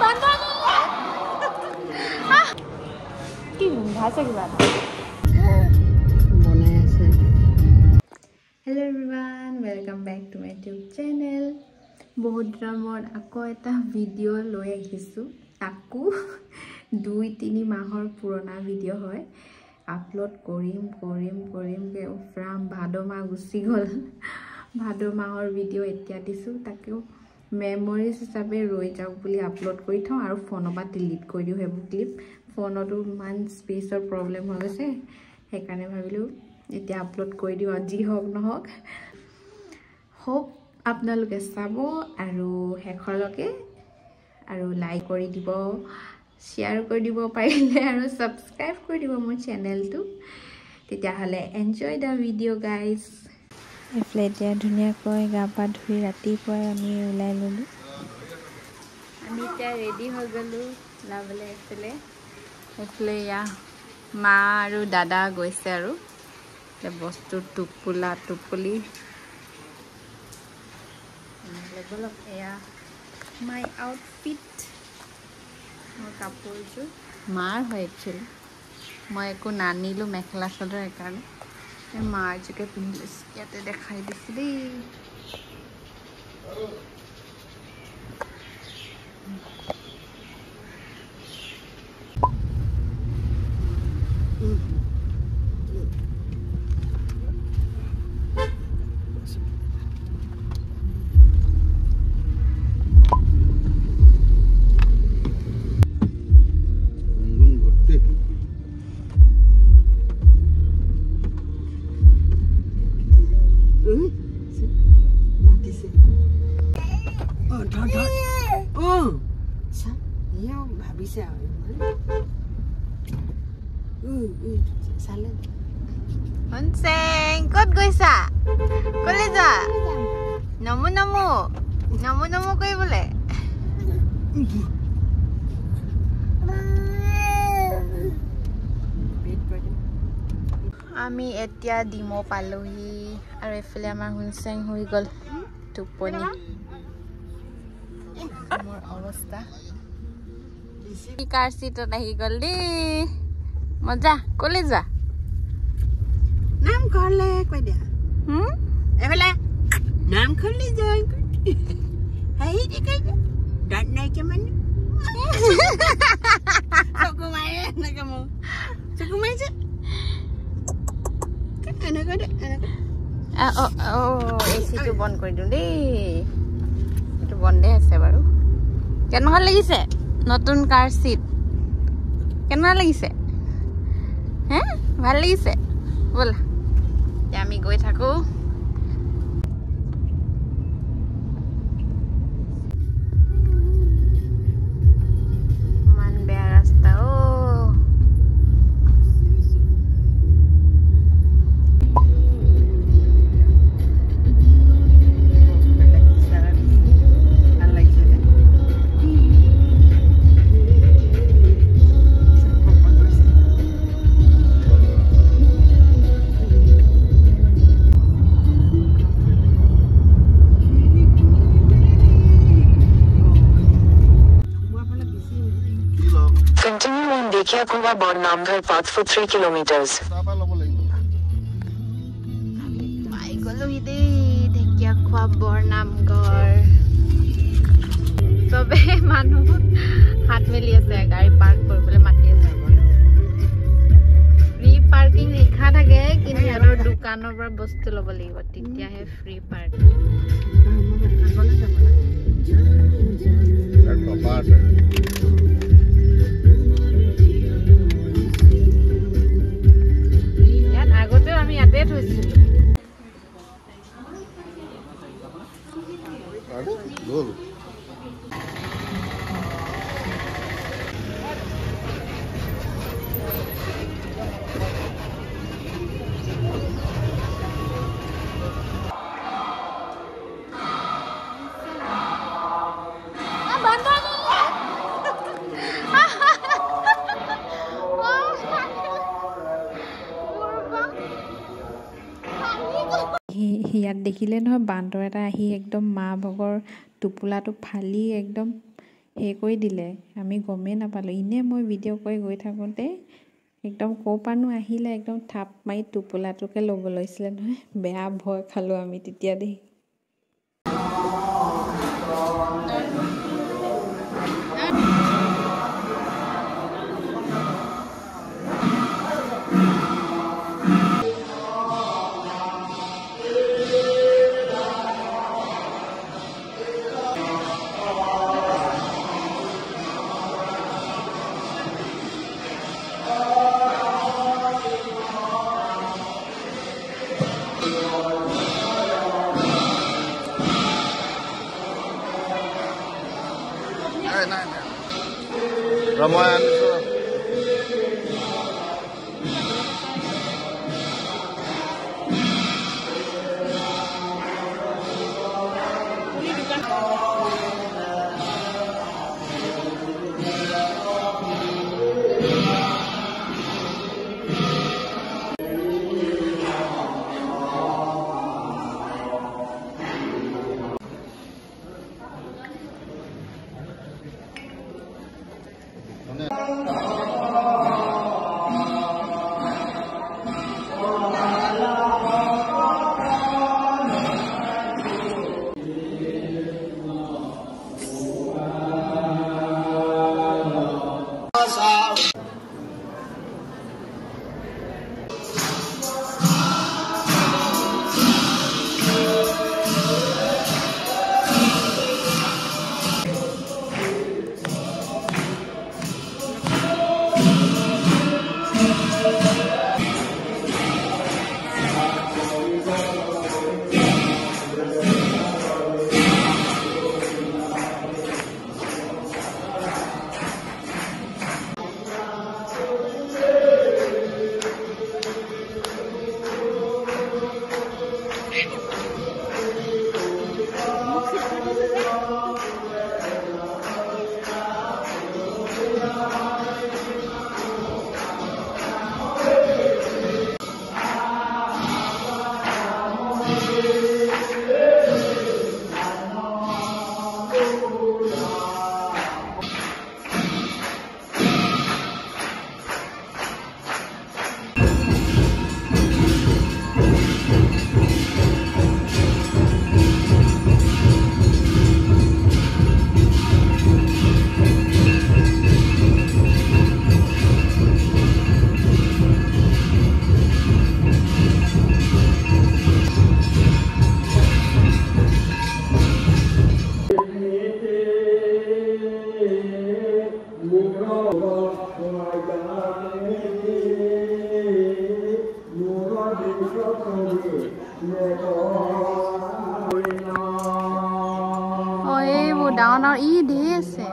Hello everyone, welcome back to my YouTube channel. बहुत दिনৰ আকৌ এটা ভিডিও লৈ আহিছো আকৌ 2-3 মাহৰ পুৰণা ভিডিও হয় আপলোড কৰিম কে ফ্ৰাম ভাদমা গুছি গল ভাদমাহৰ ভিডিও এতিয়া দিছো তাকেও মেমৰিজ হিচাপে ৰৈ যাওক বুলি আপলোড কৰি থওঁ আৰু ফোনবা ডিলিট কৰি দিও হেবু ক্লিপ ফোনটো মান স্পেসৰ প্ৰবলেম হৈ গৈছে সেইকাৰণে ভাবিলো এতিয়া আপলোড কৰি দিও আজি হক নহক হোপ আপোনালোকে চাব আৰু হেখৰলকে আৰু লাইক কৰি দিব শেয়াৰ কৰি দিব পাৰিলে আৰু সাবস্ক্ৰাইব কৰি দিব মোৰ চেনেলটো তেতিয়া হলে এনজয় দা ভিডিও গাইস এফলে এতিয়া ধুনীয়াকৈ গাপা ধুই ৰাতিপুৱাই আমি ওলাই ললো আমি এতিয়া ৰেডি হৈ গলো লাভলে এফলে ইয়া মা আৰু দাদা গৈছে আৰু বস্তু টুপুলি level of air my outfit মোৰ কাপোৰটো মাৰ হয় একচুয়ালি মই একো নানিলো মেখলা চাদৰ কাৰণে মাৰ জকে পিন্ধিছ ইয়াতে দেখাই দিছি দেই Onseng, kot গৈছা কলে যা নমো কই বলে আমি এতিয়া ডিমো পালোহি আৰু এফালে আমাৰ হুনসেং হৈ গল টুপনি মোৰ অৱস্থা কি কাৰ সিটত আহি গল দি মজা কলে যা নাম করলে কই দিয়া এবেলা নাম করলে যাই হাই দি কই ডাট নাই কে মানে সুকুমাই না কেমো সুকুমাই যে কেনে করে ও এসিটো বন্ধ কৰি দিও দেই এটো বন্ধে আছে বাৰু কেনেকুৱা লাগিছে নতুন কাৰ সিট কেনেকুৱা লাগিছে হে ভাল লাগিছে বলা আমি গৈ থাকো মান বেয়া ৰাস্তা Dhekhiakhova Bornamghar path for 3 kilometers. Mai golo hide Dhekhiakhova Bornamghar. Sobe manu hat meli ase gari park koribole mati ase. Free parking likha thake kintu yador dukanor par bostu lobo lagibo titia he free parking. আমি ইয়াতে থৈছো গোল ইয়াত দেখিলে নহয় বান্দৰ এটা আহি একদম মা ভগৰ টুপুলাটো ফালি একদম সেই কৰি দিলে আমি গমেই নাপালোঁ ইনে মই ভিডিঅ' কৰি গৈ থাকোঁতে একদম ক'ৰপানো আহিলে একদম থাপ মাৰি টোপোলাটোকে ল'ব লৈছিলে নহয় বেয়া ভয় খালোঁ আমি তেতিয়া দেই Ramoyan itu. এইবোৰ ডাঙৰ ডাঙৰ ই ঢেৰ আছে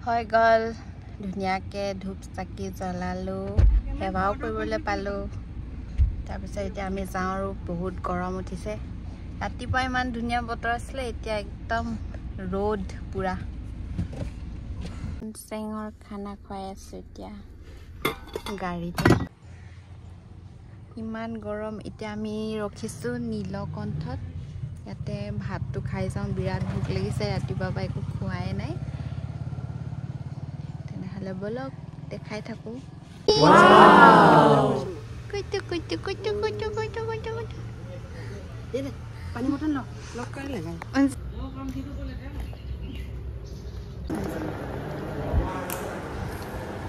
হৈ গ'ল ধুনীয়াকৈ ধূপ চাকি জ্বলালোঁ সেৱাও কৰিবলৈ পালোঁ তাৰপিছত এতিয়া আমি যাওঁ আৰু বহুত গৰম উঠিছে ৰাতিপুৱা ইমান ধুনীয়া বতৰ আছিলে এতিয়া একদম ৰ'দ পুৰা চেঙৰ খানা খুৱাই আছোঁ এতিয়া গাড়ীতে ইমান গৰম এতিয়া আমি ৰখিছোঁ নীলকণ্ঠত ইয়াতে ভাতটো খাই যাওঁ বিৰাট ভোক লাগিছে ৰাতিপুৱাৰ পৰা একো খোৱাই নাই তেনেহ'লে বলক দেখাই থাকোঁ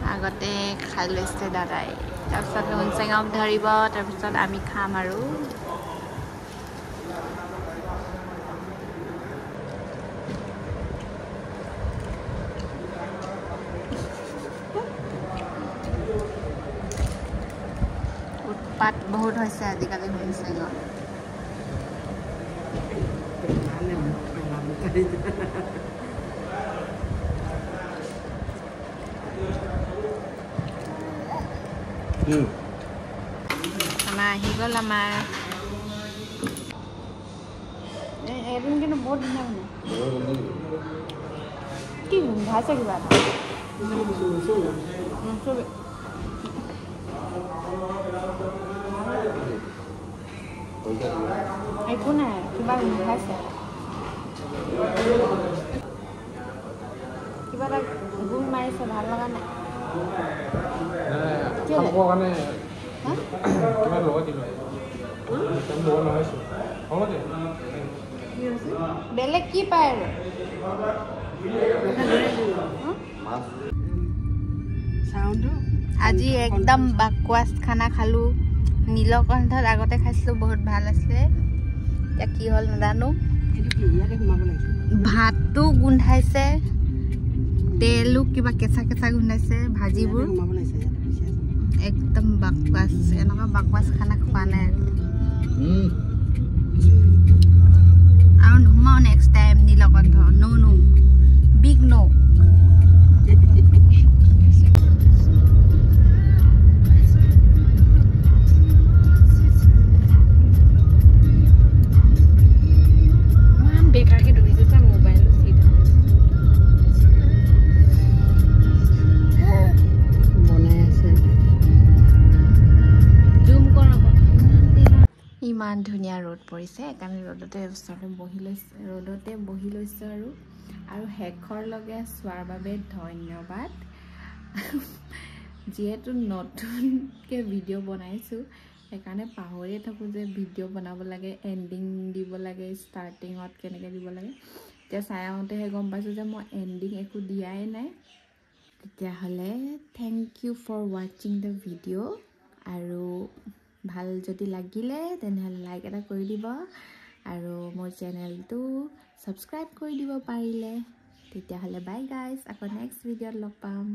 আগতে খাই লৈছে দাদাই তাৰপিছত নুনচেঙক ধৰিব তাৰপিছত আমি খাম আৰু উৎপাত বহুত হৈছে আজিকালি নুনচেঙত খানা আহি গ'ল আমাৰ এদিন কিন্তু বহুত ধুনীয়া মানে কি ভাইছে কিবা একো নাই কিবা ভাইছে কিবা এটা গুণ মাৰিছে ভাল লগা নাই বেলেগ কি পায় আৰু আজি একদম বাকৱাচ খানা খালো নীলকণ্ঠত আগতে খাইছিলো বহুত ভাল আছিলে এতিয়া কি হ'ল নাজানো ভাতটো গোন্ধাইছে তেলো কিবা কেঁচা কেঁচা গোন্ধাইছে ভাজিবোৰ একদম বাকৱাচ এনেকুৱা বাকৱাচ খানা খোৱা নাই আৰু নোসোমাও নেক্সট টাইম নীলকণ্ঠ নো বিগ নো ইমান ধুনীয়া ৰ'দ পৰিছে সেইকাৰণে ৰ'দতে বহি লৈছোঁ আৰু শেষৰ লগে চোৱাৰ বাবে ধন্যবাদ যিহেতু নতুনকৈ ভিডিঅ' বনাইছোঁ সেইকাৰণে পাহৰিয়ে থাকোঁ যে ভিডিঅ' বনাব লাগে এণ্ডিং দিব লাগে ষ্টাৰ্টিঙত কেনেকৈ দিব লাগে এতিয়া চাই আহোঁতেহে গম পাইছোঁ যে মই এণ্ডিং একো দিয়াই নাই তেতিয়াহ'লে থেংক ইউ ফৰ ৱাচিং দ্য ভিডিঅ' আৰু ভাল যদি লাগিলে তেনেহ'লে লাইক এটা কৰি দিব আৰু মোৰ চেনেলটো ছাবস্ক্ৰাইব কৰি দিব পাৰিলে তেতিয়াহ'লে বাই গাইজ আকৌ নেক্সট ভিডিঅ'ত লগ পাম